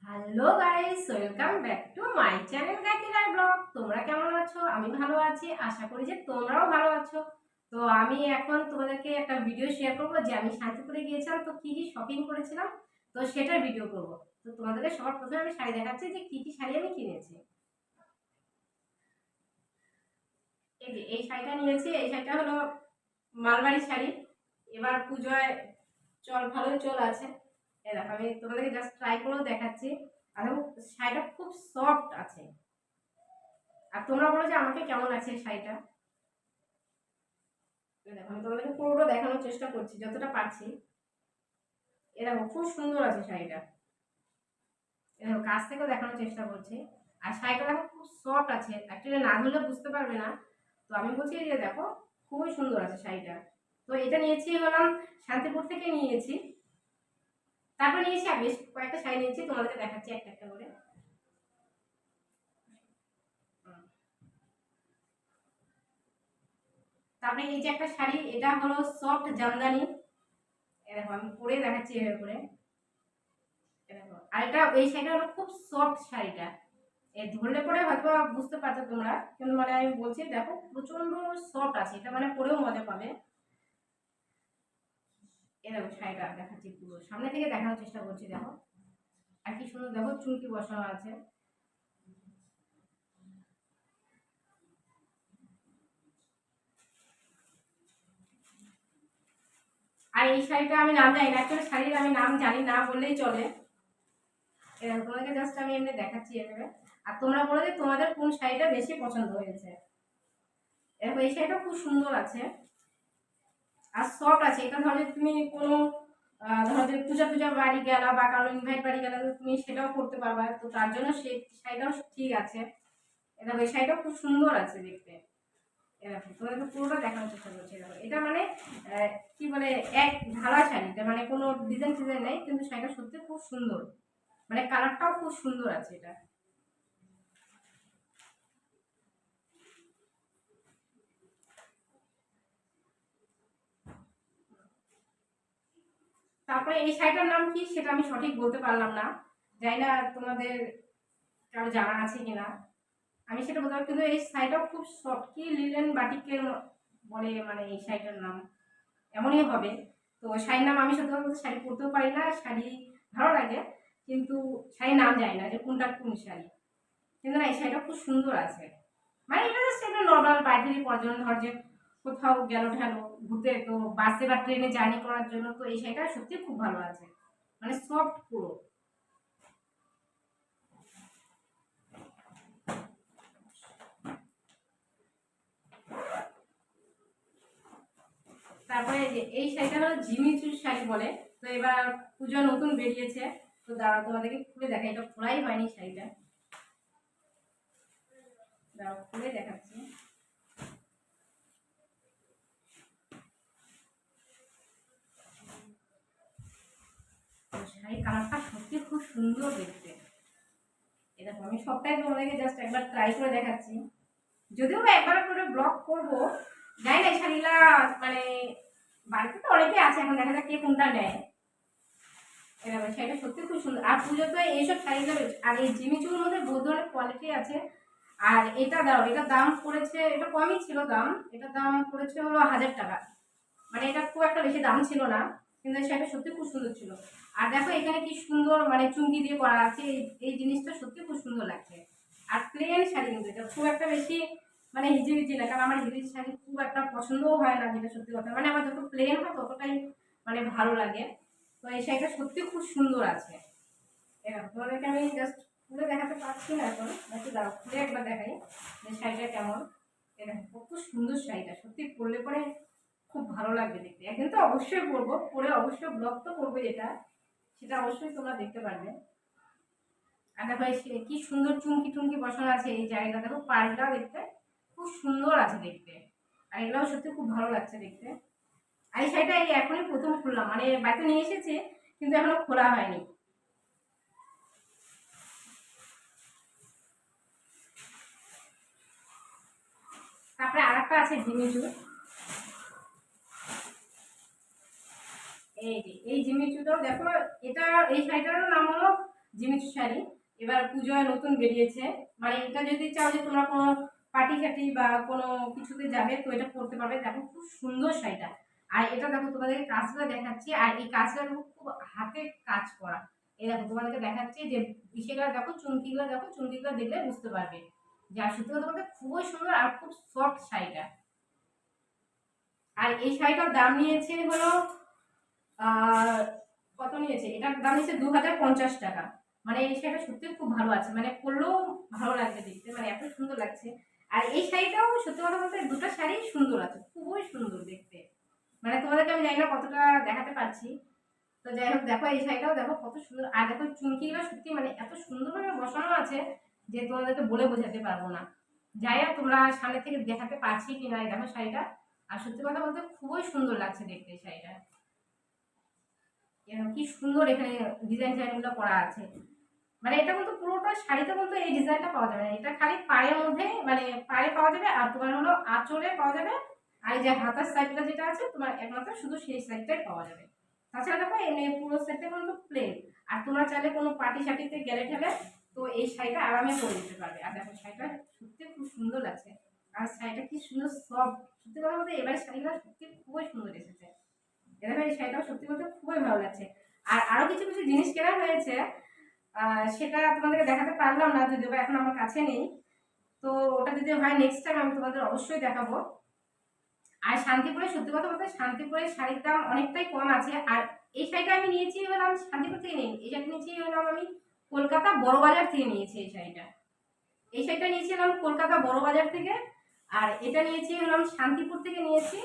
Hello guys, welcome back to my channel গাইতিরার blog. তোমরা কেমন আছো? আমি ভালো আছি, আশা করি যে তোমরাও ভালো আছো। তো আমি এখন তোমাদেরকে একটা ভিডিও শেয়ার করবো যে আমি শান্তিপুরে গিয়েছিলাম, তো কি কি শপিং করেছিলাম, তো সেটার ভিডিও করব। তো তোমাদেরকে সবার প্রথমে আমি শাড়ি দেখাচ্ছি যে কি কি শাড়ি আমি কিনেছি। এই যে এই শাড়িটা নিয়েছি, এই শাড়িটা হলো মালবাড়ি শাড়ি। এবার পুজোয় ভালোই চল আছে। এই দেখো, আমি তোমাদেরকে জাস্ট ট্রাই করেও দেখাচ্ছি। আর শাড়িটা খুব সফট আছে। আর তোমরা বলো যে আমাকে কেমন আছে এই শাড়িটা। দেখো, আমি তোমাদেরকে পুরোটা দেখানোর চেষ্টা করছি যতটা পারছি। দেখো খুব সুন্দর আছে শাড়িটা। দেখো কাছ থেকেও দেখানোর চেষ্টা করছি। আর শাড়িটা দেখো খুব সফট আছে, অ্যাকচুয়ালি না ধরলে বুঝতে পারবে না। তো আমি বলছি যে দেখো খুবই সুন্দর আছে শাড়িটা। তো এটা নিয়েছি হলাম শান্তিপুর থেকে নিয়েছি। তারপর নিয়েছি আর বেশ কয়েকটা শাড়ি নিয়েছি, তোমাদেরকে দেখাচ্ছি একটা একটা করে। তারপরে এই যে একটা শাড়ি, এটা হলো সফট জামদানি। দেখো আমি পরে দেখাচ্ছি এভাবে করে। দেখো আর এটা এই শাড়িটা হলো খুব সফট শাড়িটা। এই ধরলে পরে হয়তো বুঝতে পারছো তোমরা, কিন্তু মানে আমি বলছি দেখো প্রচন্ড সফট আছে এটা, মানে পরেও মজা পাবে। এই দেখো শাড়িটা দেখাচ্ছি, পুরো সামনে থেকে দেখানোর চেষ্টা করছি। দেখো আর কি সুন্দর, দেখো চুমকি বসানো আছে। আর এই শাড়িটা আমি নাম জানি না, অ্যাকচুয়ালি শাড়ির আমি নাম জানি না বললেই চলে। এরকম তোমাদেরকে জাস্ট আমি এমনি দেখাচ্ছি এভাবে। আর তোমরা বলো যে তোমাদের কোন শাড়িটা বেশি পছন্দ হয়েছে। এরকম এই শাড়িটা খুব সুন্দর আছে আর সফট আছে। এটা ধরো যে তুমি কোনো ধরো যে পূজা টুজা বাড়ি গেলা বা কারো ইনভাইট বাড়ি গেলা, তুমি সেটাও করতে পারবা, তো তার জন্য সেই শাড়িটাও ঠিক আছে। এটা ওই শাড়িটাও খুব সুন্দর আছে দেখতে। এরকম তোমাদেরকে পুরোটা দেখানোর চেষ্টা করছি। দেখো এটা মানে কি বলে, এক ঢালা শাড়ি, এটা মানে কোনো ডিজাইন টিজাইন নেই, কিন্তু শাড়িটা সত্যি খুব সুন্দর, মানে কালারটাও খুব সুন্দর আছে এটা। তারপরে এই শাড়িটার নাম কি সেটা আমি সঠিক বলতে পারলাম না, জানি না তোমাদের কারো জানা আছে কিনা। আমি সেটা বলতে পারবো, কিন্তু এই শাড়িটাও খুব সফট, কি লিলেন বাটিকের বলে, মানে এই শাড়িটার নাম এমনই হবে। তো শাড়ির নাম আমি সত্যি কথা বলতে শাড়ি পরতেও পারি না, শাড়ি ভালো লাগে কিন্তু শাড়ির নাম জানি না যে কোনটা কোন শাড়ি। কিন্তু না, এই শাড়িটা খুব সুন্দর আছে। মানে এটা জাস্ট একটা নর্মাল বাইরেরই পর্যটন, ধর যে কোথাও গেল ঠেলো ঘুরতে, তো বাসে বা ট্রেনে জার্নি করার জন্য, তো এই শাড়িটা সত্যি খুব ভালো আছে, মানে সফট পুরো। তারপরে এই শাড়িটা হলো ঝিমিচুর শাড়ি বলে। তো এবার পুজো নতুন বেরিয়েছে, তো দাঁড়াও তোমাদেরকে খুলে দেখাই, এটা খোলাই হয়নি শাড়িটা। দাঁড়াও খুলে দেখাচ্ছি। শাড়ির কালারটা সত্যি খুব সুন্দর দেখতে। এটা আমি সবটাই তোমাদেরকে জাস্ট একবার ট্রাই করে দেখাচ্ছি, যদিও বা একবার করে ব্লগ করবো। জানি না শাড়িটা মানে বাড়িতে তো অনেকে আছে, এখন দেখা যাক কে কোনটা নেয়। এরকম শাড়িটা সত্যি খুব সুন্দর। আর পুজো তো এইসব শাড়িগুলো, আর এই জিমিচুর মধ্যে বহু ধরনের কোয়ালিটি আছে। আর এটা দাও, এটার দাম পড়েছে, এটা কমই ছিল দাম, এটার দাম পড়েছে হলো 1000 টাকা। মানে এটা খুব একটা বেশি দাম ছিল না, কিন্তু এই শাড়িটা সত্যি খুব সুন্দর ছিল। আর দেখো এখানে কি সুন্দর মানে চুমকি দিয়ে করা আছে, এই জিনিসটা সত্যি খুব সুন্দর লাগছে। আর প্লেন শাড়ি, কিন্তু এটা খুব একটা বেশি মানে হিজিবিজি না, কারণ আমার হিজিবিজি শাড়ি খুব একটা পছন্দও হয় না, যেটা সত্যি কথা, মানে আমার যত প্লেন হয় ততটাই মানে ভালো লাগে। তো এই শাড়িটা সত্যি খুব সুন্দর আছে। এরকম তোমাদেরকে আমি জাস্ট খুলে দেখাতে পারছি না এখন, একটু দাঁড়াও খুলে একবার দেখাই যে শাড়িটা কেমন। এরকম কত সুন্দর শাড়িটা, সত্যি পরলে পরে খুব ভালো লাগবে দেখতে। একদিন তো অবশ্যই পরবো, পরে অবশ্যই ব্লগ তো করবো, যেটা সেটা অবশ্যই তোমরা দেখতে পারবে। আর দেখো কি সুন্দর চুমকি টুমকি বসানো আছে এই জায়গাটা, দেখো পাড়টা দেখতে খুব সুন্দর আছে দেখতে। আর এগুলোও সত্যি খুব ভালো লাগছে দেখতে। আর এই শাড়িটা এই এখনই প্রথম খুললাম, মানে বাড়িতে নিয়ে এসেছে কিন্তু এখনো খোলা হয়নি। তারপরে আর একটা আছে জিমিচু। এই যে এই জিমিচুটাও দেখো, এটা এই শাড়িটারও নাম হলো জিমিচু শাড়ি। এবার পুজোয় নতুন বেরিয়েছে, মানে এটা যদি চাও যে তোমরা কোনো পার্টি ফাটি বা কোনো কিছুতে যাবে তো এটা পরতে পারবে। দেখো খুব সুন্দর শাড়িটা। আর এটা দেখো তোমাদেরকে কাজগুলো দেখাচ্ছি, আর এই কাজটা খুব হাতে কাজ করা। এই দেখো তোমাদেরকে দেখাচ্ছি যে ইসেগুলো দেখো, চুমকিগুলো দেখো, চুমকিগুলো দেখলে বুঝতে পারবে যে আর সত্যি কথা বলতে খুবই সুন্দর আর খুব সফট শাড়িটা। আর এই শাড়িটার দাম নিয়েছে হলো কত নিয়েছে, এটার দাম নিয়েছে 2050 টাকা। মানে এই শাড়িটা সত্যি খুব ভালো আছে, মানে পরলেও ভালো লাগবে দেখতে, মানে এত সুন্দর লাগছে। আর এই শাড়িটাও সত্যি কথা বলতে দুটো শাড়ি সুন্দর আছে, খুবই সুন্দর দেখতে। মানে তোমাদেরকে আমি জানি না কতটা দেখাতে পারছি, তো যাই হোক দেখো এই শাড়িটাও দেখো কত সুন্দর। আর দেখো চুমকিগুলো সত্যি মানে এত সুন্দরভাবে বসানো আছে যে তোমাদেরকে বলে বোঝাতে পারবো না। যাই হোক তোমরা সামনে থেকে দেখাতে পারছি কিনা এই দেখো শাড়িটা। আর সত্যি কথা বলতে খুবই সুন্দর লাগছে দেখতে শাড়িটা। কি সুন্দর এখানে ডিজাইন টাইনগুলো করা আছে। মানে এটা কিন্তু পুরোটা শাড়িতে কিন্তু এই ডিজাইনটা পাওয়া যাবে না, এটা খালি পাড়ের মধ্যে মানে পাড়ে পাওয়া যাবে, আর তোমার হলো আঁচলে পাওয়া যাবে। আর এই যে হাতার সাইডটা যেটা আছে তোমার একমাত্র শুধু সেই সাইডটাই পাওয়া যাবে। তাছাড়া দেখো এমনি পুরো সেটটা কিন্তু প্লেন। আর তোমরা চাইলে কোনো পার্টি শার্টিতে গেলে ঠেলে তো এই শাড়িটা আরামে পরে নিতে পারবে। আর দেখো শাড়িটা সত্যি খুব সুন্দর লাগছে। আর শাড়িটা কি সুন্দর সফট, সত্যি কথা বলতে এবারে শাড়িগুলো সত্যি খুবই সুন্দর এসেছে। দেখো এই শাড়িটাও সত্যি বলতে খুবই ভালো লাগছে। আর আরো কিছু কিছু জিনিস কেনা হয়েছে, সেটা তোমাদেরকে দেখাতে পারলাম না যদিও বা এখন আমার কাছে নেই। তো ওটা যদি হয় নেক্সট টাইম আমি তোমাদের অবশ্যই দেখাবো। আর শান্তিপুরে সত্যি কথা বলতে শান্তিপুরের শাড়ির দাম অনেকটাই কম আছে। আর এই শাড়িটা আমি নিয়েছি হলাম শান্তিপুর থেকে নেই, এই শাড়িটা নিয়েছি হলাম আমি কলকাতা বড়বাজার থেকে নিয়েছি। এই শাড়িটা নিয়েছিলাম কলকাতা বড়বাজার থেকে। আর এটা নিয়েছি হলাম শান্তিপুর থেকে নিয়েছি।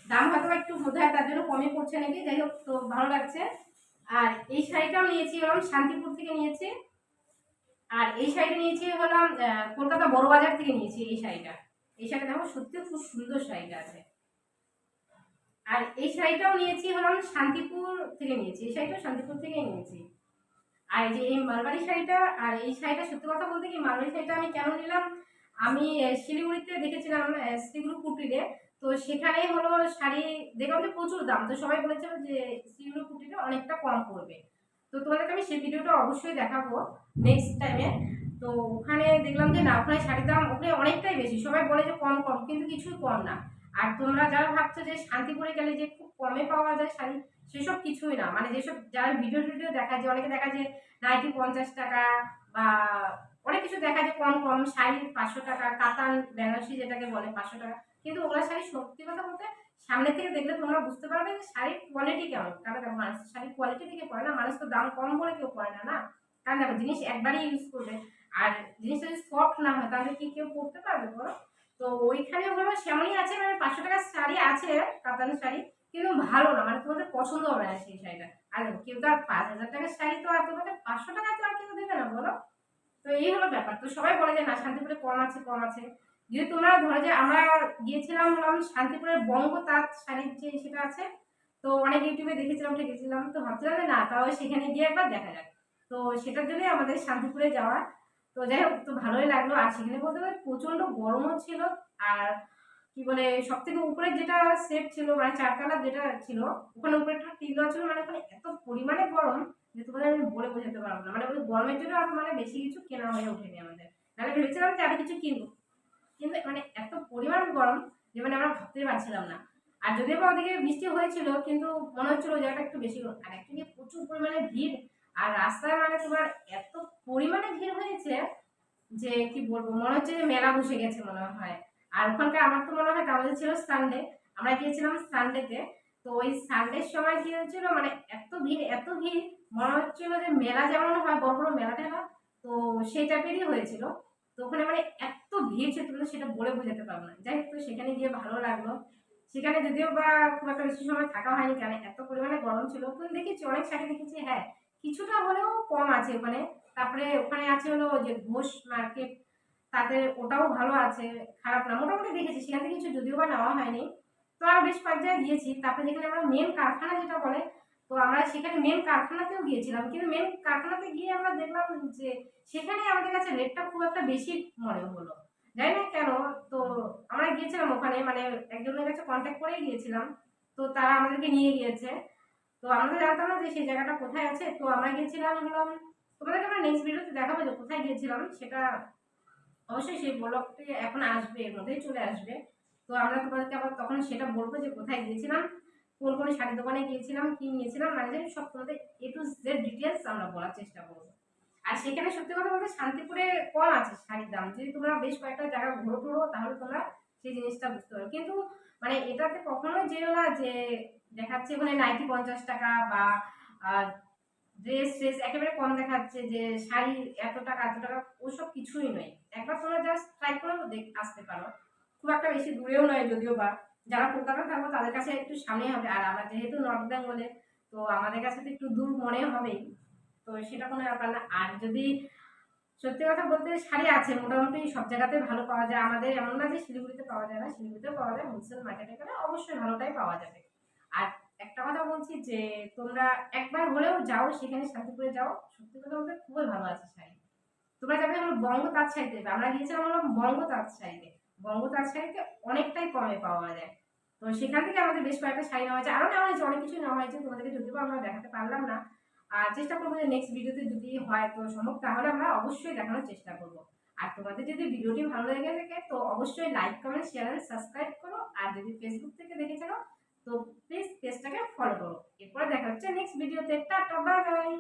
দাম হয়তো একটু বোধহয় তার জন্য কমে পড়ছে নাকি, যাই হোক তো ভালো লাগছে। আর এই শাড়িটাও নিয়েছি হলাম শান্তিপুর থেকে নিয়েছি। আর এই শাড়িটা নিয়েছি হলাম কলকাতা বড়বাজার থেকে নিয়েছি। এই শাড়িটা দেখো সত্যি খুব সুন্দর শাড়িটা আছে। আর এই শাড়িটাও নিয়েছি হলাম শান্তিপুর থেকে নিয়েছি, এই শাড়িটাও শান্তিপুর থেকেই নিয়েছি। আর এই যে এই মালবাড়ি শাড়িটা, আর এই শাড়িটা সত্যি কথা বলতে কি মালবাড়ি শাড়িটা আমি কেন নিলাম, আমি শিলিগুড়িতে দেখেছিলাম শ্রীগুরু কুটিরে। তো সেখানে হলো শাড়ি দেখলাম যে প্রচুর দাম, তো সবাই বলেছিল যে শ্রীগুরু কুটিরে অনেকটা কম পড়বে। তো তোমাদেরকে আমি সেই ভিডিওটা অবশ্যই দেখাবো নেক্সট টাইমে। তো ওখানে দেখলাম যে না, ওখানে শাড়ির দাম ওখানে অনেকটাই বেশি, সবাই বলে যে কম কম, কিন্তু কিছুই কম না। আর তোমরা যারা ভাবছো যে শান্তিপুরে গেলে যে খুব কমে পাওয়া যায় শাড়ি, সেসব কিছুই না। মানে যেসব যারা ভিডিও টিডিও দেখা যায়, অনেকে দেখা যায় নাইটি 50 টাকা বা অনেক কিছু দেখা যায় কম কম শাড়ি 500 টাকা, কাতান বেনারসি যেটাকে বলে 500 টাকা। কিন্তু ওগুলা শাড়ি সত্যি কথা বলতে সামনে থেকে দেখলে তোমরা বুঝতে পারবে যে শাড়ির কোয়ালিটি কেমন। কারণ দেখো মানুষ শাড়ির কোয়ালিটি দেখে পরে না, মানুষ তো দাম কম বলে কেউ পরে না, না। কারণ দেখো জিনিস একবারই ইউজ করবে, আর জিনিসটা যদি সফট না হয় তাহলে কি কেউ পরতে পারবে বলো? তো ওইখানে হলো সেমনই আছে, মানে 500 টাকার শাড়ি আছে কাতান শাড়ি, কিন্তু ভালো না, মানে তোমাদের পছন্দ হবে না সেই শাড়িটা। আর কেউ তো আর 5,000 টাকার শাড়ি তো আর তোমাকে 500 টাকা তো আর কেউ দেবে না বলো? তো এই হলো ব্যাপার। তো সবাই বলে যে না শান্তিপুরে কম আছে কম আছে। যদি তোমরা ধরো যে আমরা গিয়েছিলাম হলাম শান্তিপুরের বঙ্গ তাঁত শাড়ির যে সেটা আছে, তো অনেক ইউটিউবে দেখেছিলাম দেখেছিলাম, তো ভাবছিলাম যে না তাও সেখানে গিয়ে একবার দেখা যাক। তো সেটার জন্যই আমাদের শান্তিপুরে যাওয়া। তো যাই হোক তো ভালোই লাগলো। আর সেখানে বলতে গেলে প্রচন্ড গরমও ছিল। আর কি বলে সব থেকে উপরে যেটা সেট ছিল মানে চারতলার যেটা ছিল, ওখানে উপরে একটা টিল দেওয়া ছিল, মানে ওখানে এত পরিমাণে গরম যে তোমাদের আমি বলে বোঝাতে পারবো না। মানে ওই গরমের জন্য আর মানে বেশি কিছু কেনা হয়ে ওঠেনি আমাদের, নাহলে ভেবেছিলাম যে আরো কিছু কিনবো, কিন্তু মানে এত পরিমাণ গরম যে মানে আমরা ভাবতেই পারছিলাম না। আর যদিও বা ওদিকে বৃষ্টি হয়েছিল কিন্তু মনে হচ্ছিল জায়গাটা একটু বেশি গরম। আর একদিকে প্রচুর পরিমাণে ভিড়, আর রাস্তায় মানে তোমার এত পরিমাণে ভিড় হয়েছে যে কি বলবো, মনে হচ্ছে যে মেলা বসে গেছে মনে হয়। আর ওখানকার আমার তো মনে হয় আমাদের ছিল সানডে, আমরা গিয়েছিলাম সানডেতে। তো ওই সানডের সময় কি হয়েছিল মানে এত ভিড় এত ভিড়, মনে হচ্ছিল যে মেলা যেমন হয় বড় বড় মেলা টেলা, তো সেই টাইপেরই হয়েছিল। তো ওখানে মানে এত ভিড় ছিল তো সেটা বলে বোঝাতে পারবো না। যাই হোক তো সেখানে গিয়ে ভালো লাগলো। সেখানে যদিও বা খুব একটা বেশি সময় থাকা হয়নি, কারণ এত পরিমাণে গরম ছিল। কিন্তু দেখেছি অনেক শাড়ি দেখেছি, হ্যাঁ কিছুটা হলেও কম আছে ওখানে। তারপরে ওখানে আছে হলো যে ঘোষ মার্কেট, তাদের ওটাও ভালো আছে, খারাপ না মোটামুটি দেখেছি। সেখান থেকে কিছু যদিও বা নেওয়া হয়নি। তো আরো বেশ কয়েক জায়গায় গিয়েছি। তারপরে যেখানে আমরা মেন কারখানা যেটা বলে, তো আমরা সেখানে মেন কারখানাতেও গিয়েছিলাম, কিন্তু মেন কারখানাতে গিয়ে আমরা দেখলাম যে সেখানে আমাদের কাছে রেটটা খুব একটা বেশি মনে হলো, জানি না কেন। তো আমরা গিয়েছিলাম ওখানে মানে একজনের কাছে কন্ট্যাক্ট করেই গিয়েছিলাম, তো তারা আমাদেরকে নিয়ে গিয়েছে। তো আমরা তো জানতাম না যে সেই জায়গাটা কোথায় আছে। তো আমরা গিয়েছিলাম হলাম তোমাদেরকে আমরা নেক্সট ভিডিওতে দেখাবো যে কোথায় গিয়েছিলাম, সেটা অবশ্যই সেই ব্লগটি এখন আসবে, এর মধ্যেই চলে আসবে। তো আমরা তোমাদেরকে আবার তখন সেটা বলবো যে কোথায় গিয়েছিলাম, কোন কোন শাড়ির দোকানে গিয়েছিলাম, কি নিয়েছিলাম, মানে যে সব তোমাদের এ টু জেড ডিটেলস আমরা বলার চেষ্টা করবো। আর সেখানে সত্যি কথা বলতে শান্তিপুরে কম আছে শাড়ির দাম, যদি তোমরা বেশ কয়েকটা জায়গা ঘুরো টুরো তাহলে তোমরা সেই জিনিসটা বুঝতে পারো। কিন্তু মানে এটাতে কখনোই যেও না যে দেখাচ্ছে ওখানে নাইটি 50 টাকা বা ড্রেস ট্রেস একেবারে কম দেখাচ্ছে, যে শাড়ি এত টাকা ওসব কিছুই নয়। একবার তোমরা জাস্ট ট্রাই করে আসতে পারো। খুব একটা বেশি দূরেও নয় যদিও বা, যারা কলকাতা থাকবো তাদের কাছে একটু সামনে হবে, আর আমরা যেহেতু নর্থ বেঙ্গলে, তো আমাদের কাছে তো একটু দূর মনে হবেই। তো সেটা কোনো ব্যাপার না। আর যদি সত্যি কথা বলতে শাড়ি আছে মোটামুটি সব জায়গাতে ভালো পাওয়া যায়, আমাদের এমন না যে শিলিগুড়িতে পাওয়া যায় না, শিলিগুড়িতেও পাওয়া যায়, হোলসেল মার্কেটে গেলে অবশ্যই ভালোটাই পাওয়া যাবে। আর একটা কথা বলছি যে তোমরা একবার হলেও যাও সেখানে, শান্তিপুরে যাও, সত্যি কথা বলতে খুবই ভালো আছে শাড়ি। তোমরা যাবে হলো বঙ্গ তাঁত শাড়িতে, আমরা গিয়েছিলাম হলো বঙ্গ তাঁত শাড়িতে। বঙ্গ তাঁত শাড়িতে অনেকটাই কমে পাওয়া যায়। তো সেখান থেকে আমাদের বেশ কয়েকটা শাড়ি নেওয়া হয়েছে, আরো নেওয়া হয়েছে, অনেক কিছু নেওয়া হয়েছে, তোমাদেরকে যদিও আমরা দেখাতে পারলাম না। আর চেষ্টা করবো যে নেক্সট ভিডিওতে যদি হয় তো সম্ভব তাহলে আমরা অবশ্যই দেখানোর চেষ্টা করবো। আর তোমাদের যদি ভিডিওটি ভালো লেগে থাকে তো অবশ্যই like comment share and subscribe করো। আর যদি ফেসবুক থেকে দেখে থাকো তো প্লিজ পেজটাকে ফলো করো। এরপরে দেখা হচ্ছে নেক্সট ভিডিওতে। Tata bye bye.